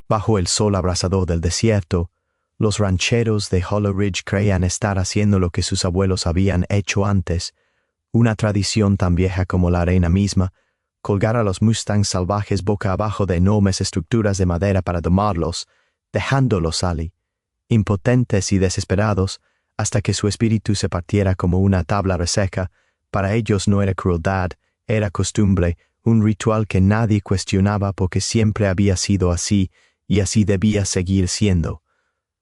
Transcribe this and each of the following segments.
Bajo el sol abrasador del desierto, los rancheros de Hollow Ridge creían estar haciendo lo que sus abuelos habían hecho antes, una tradición tan vieja como la arena misma, colgar a los mustangs salvajes boca abajo de enormes estructuras de madera para domarlos, dejándolos allí, impotentes y desesperados, hasta que su espíritu se partiera como una tabla reseca. Para ellos no era crueldad, era costumbre, un ritual que nadie cuestionaba porque siempre había sido así y así debía seguir siendo.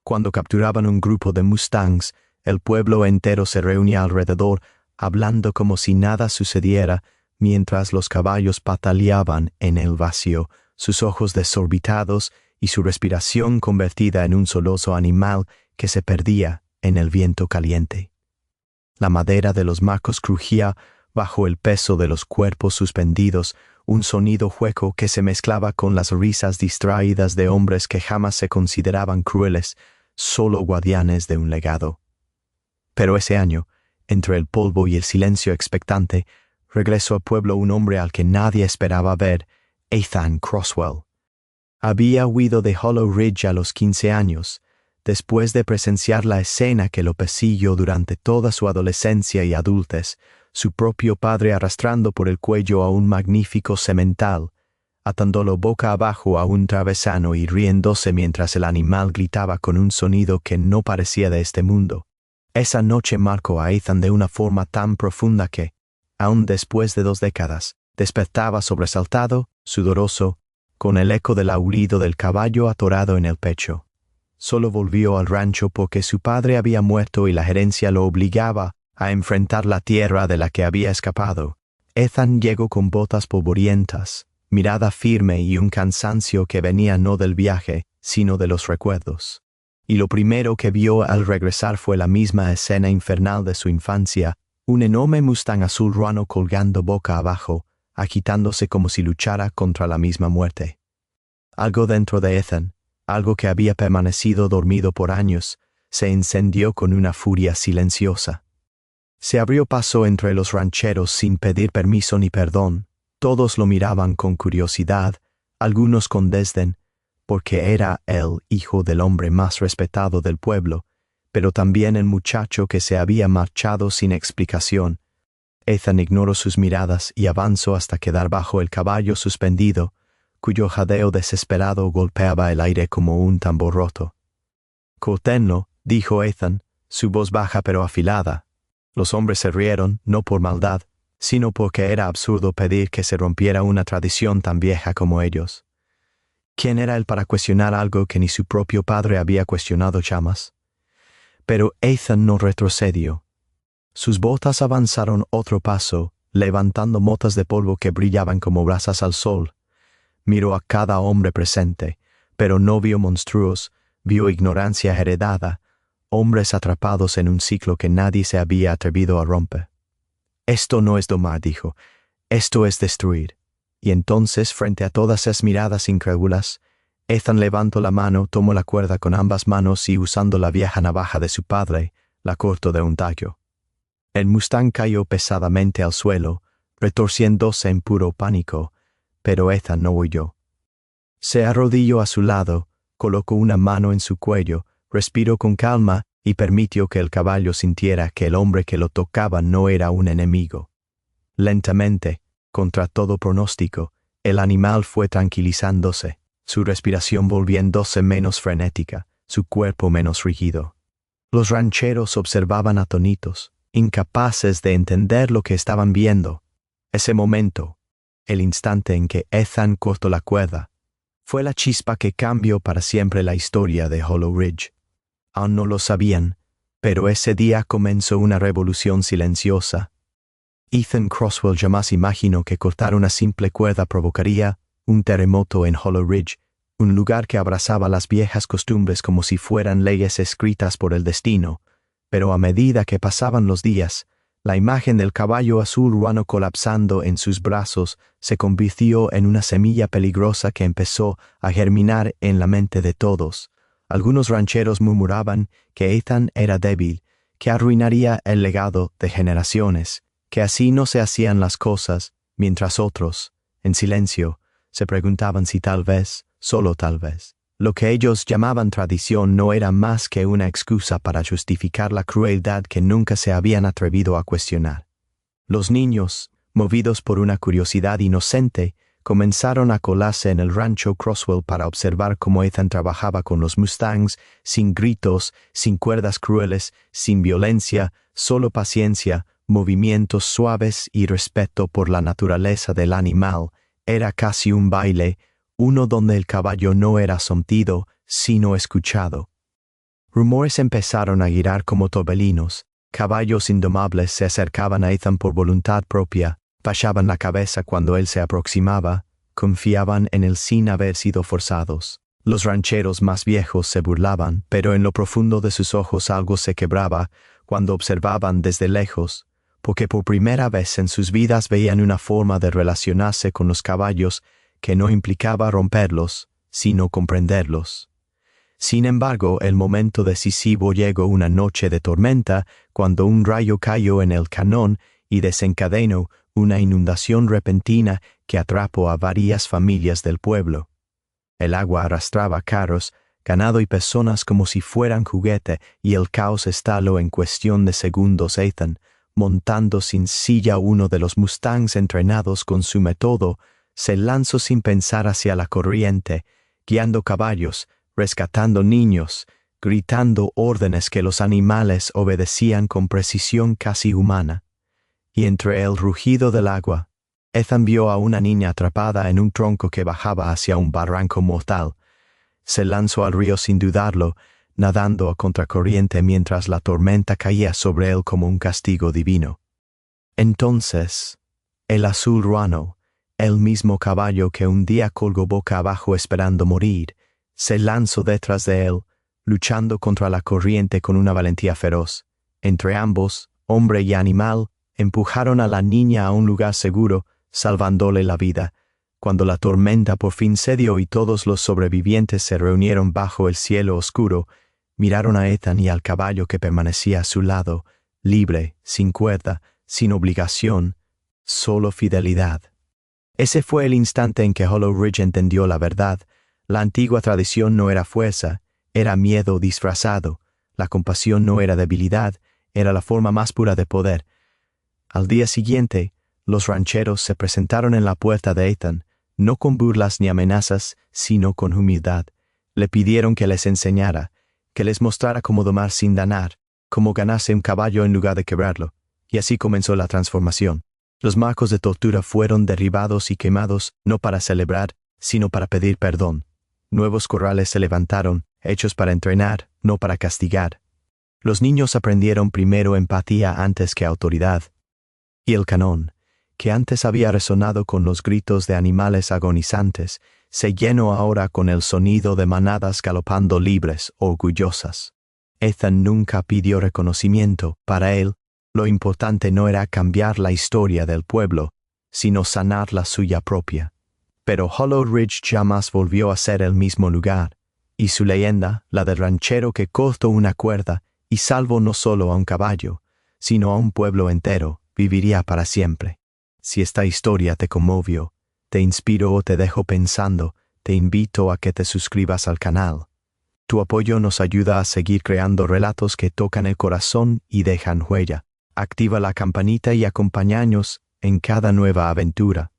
Cuando capturaban un grupo de mustangs, el pueblo entero se reunía alrededor, hablando como si nada sucediera, mientras los caballos pataleaban en el vacío, sus ojos desorbitados y su respiración convertida en un soloso animal que se perdía en el viento caliente. La madera de los marcos crujía bajo el peso de los cuerpos suspendidos, un sonido hueco que se mezclaba con las risas distraídas de hombres que jamás se consideraban crueles, solo guardianes de un legado. Pero ese año, entre el polvo y el silencio expectante, regresó al pueblo un hombre al que nadie esperaba ver, Ethan Crosswell. Había huido de Hollow Ridge a los 15 años, después de presenciar la escena que lo persiguió durante toda su adolescencia y adultez, su propio padre arrastrando por el cuello a un magnífico semental, atándolo boca abajo a un travesano y riéndose mientras el animal gritaba con un sonido que no parecía de este mundo. Esa noche marcó a Ethan de una forma tan profunda que, aun después de 2 décadas, despertaba sobresaltado, sudoroso, con el eco del aullido del caballo atorado en el pecho. Solo volvió al rancho porque su padre había muerto y la gerencia lo obligaba a enfrentar la tierra de la que había escapado. Ethan llegó con botas polvorientas, mirada firme y un cansancio que venía no del viaje, sino de los recuerdos. Y lo primero que vio al regresar fue la misma escena infernal de su infancia, un enorme mustang azul ruano colgando boca abajo, agitándose como si luchara contra la misma muerte. Algo dentro de Ethan, algo que había permanecido dormido por años, se encendió con una furia silenciosa. Se abrió paso entre los rancheros sin pedir permiso ni perdón. Todos lo miraban con curiosidad, algunos con desdén, porque era el hijo del hombre más respetado del pueblo, pero también el muchacho que se había marchado sin explicación. Ethan ignoró sus miradas y avanzó hasta quedar bajo el caballo suspendido, cuyo jadeo desesperado golpeaba el aire como un tambor roto. «Córtenlo», dijo Ethan, su voz baja pero afilada. Los hombres se rieron, no por maldad, sino porque era absurdo pedir que se rompiera una tradición tan vieja como ellos. ¿Quién era él para cuestionar algo que ni su propio padre había cuestionado jamás? Pero Ethan no retrocedió. Sus botas avanzaron otro paso, levantando motas de polvo que brillaban como brasas al sol. Miró a cada hombre presente, pero no vio monstruos, vio ignorancia heredada, hombres atrapados en un ciclo que nadie se había atrevido a romper. «Esto no es domar», dijo, «esto es destruir». Y entonces, frente a todas esas miradas incrédulas, Ethan levantó la mano, tomó la cuerda con ambas manos y, usando la vieja navaja de su padre, la cortó de un tallo. El mustang cayó pesadamente al suelo, retorciéndose en puro pánico, pero Ethan no huyó. Se arrodilló a su lado, colocó una mano en su cuello, respiró con calma y permitió que el caballo sintiera que el hombre que lo tocaba no era un enemigo. Lentamente, contra todo pronóstico, el animal fue tranquilizándose, su respiración volviéndose menos frenética, su cuerpo menos rígido. Los rancheros observaban atónitos, incapaces de entender lo que estaban viendo. Ese momento, el instante en que Ethan cortó la cuerda, fue la chispa que cambió para siempre la historia de Hollow Ridge. Aún no lo sabían, pero ese día comenzó una revolución silenciosa. Ethan Crosswell jamás imaginó que cortar una simple cuerda provocaría un terremoto en Hollow Ridge, un lugar que abrazaba las viejas costumbres como si fueran leyes escritas por el destino, pero a medida que pasaban los días, la imagen del caballo azul ruano colapsando en sus brazos se convirtió en una semilla peligrosa que empezó a germinar en la mente de todos. Algunos rancheros murmuraban que Ethan era débil, que arruinaría el legado de generaciones, que así no se hacían las cosas, mientras otros, en silencio, se preguntaban si tal vez, solo tal vez, Lo que ellos llamaban tradición no era más que una excusa para justificar la crueldad que nunca se habían atrevido a cuestionar. Los niños, movidos por una curiosidad inocente, comenzaron a colarse en el rancho Croswell para observar cómo Ethan trabajaba con los Mustangs, sin gritos, sin cuerdas crueles, sin violencia, solo paciencia, movimientos suaves y respeto por la naturaleza del animal. Era casi un baile, uno donde el caballo no era sometido, sino escuchado. Rumores empezaron a girar como torbellinos. Caballos indomables se acercaban a Ethan por voluntad propia, bajaban la cabeza cuando él se aproximaba, confiaban en él sin haber sido forzados. Los rancheros más viejos se burlaban, pero en lo profundo de sus ojos algo se quebraba cuando observaban desde lejos, porque por primera vez en sus vidas veían una forma de relacionarse con los caballos que no implicaba romperlos, sino comprenderlos. Sin embargo, el momento decisivo llegó una noche de tormenta, cuando un rayo cayó en el canón y desencadenó una inundación repentina que atrapó a varias familias del pueblo. El agua arrastraba carros, ganado y personas como si fueran juguete, y el caos estaló en cuestión de segundos. Ethan, montando sin silla uno de los Mustangs entrenados con su método, se lanzó sin pensar hacia la corriente, guiando caballos, rescatando niños, gritando órdenes que los animales obedecían con precisión casi humana. Y entre el rugido del agua, Ethan vio a una niña atrapada en un tronco que bajaba hacia un barranco mortal. Se lanzó al río sin dudarlo, nadando a contracorriente mientras la tormenta caía sobre él como un castigo divino. Entonces, el azul ruano, el mismo caballo que un día colgó boca abajo esperando morir, se lanzó detrás de él, luchando contra la corriente con una valentía feroz. Entre ambos, hombre y animal, empujaron a la niña a un lugar seguro, salvándole la vida. Cuando la tormenta por fin cedió y todos los sobrevivientes se reunieron bajo el cielo oscuro, miraron a Ethan y al caballo que permanecía a su lado, libre, sin cuerda, sin obligación, solo fidelidad. Ese fue el instante en que Hollow Ridge entendió la verdad. La antigua tradición no era fuerza, era miedo disfrazado. La compasión no era debilidad, era la forma más pura de poder. Al día siguiente, los rancheros se presentaron en la puerta de Ethan, no con burlas ni amenazas, sino con humildad. Le pidieron que les enseñara, que les mostrara cómo domar sin dañar, cómo ganarse un caballo en lugar de quebrarlo. Y así comenzó la transformación. Los marcos de tortura fueron derribados y quemados, no para celebrar, sino para pedir perdón. Nuevos corrales se levantaron, hechos para entrenar, no para castigar. Los niños aprendieron primero empatía antes que autoridad. Y el canón, que antes había resonado con los gritos de animales agonizantes, se llenó ahora con el sonido de manadas galopando libres, orgullosas. Ethan nunca pidió reconocimiento. Para él, lo importante no era cambiar la historia del pueblo, sino sanar la suya propia. Pero Hollow Ridge jamás volvió a ser el mismo lugar, y su leyenda, la del ranchero que cortó una cuerda y salvó no solo a un caballo, sino a un pueblo entero, viviría para siempre. Si esta historia te conmovió, te inspiró o te dejó pensando, te invito a que te suscribas al canal. Tu apoyo nos ayuda a seguir creando relatos que tocan el corazón y dejan huella. Activa la campanita y acompáñanos en cada nueva aventura.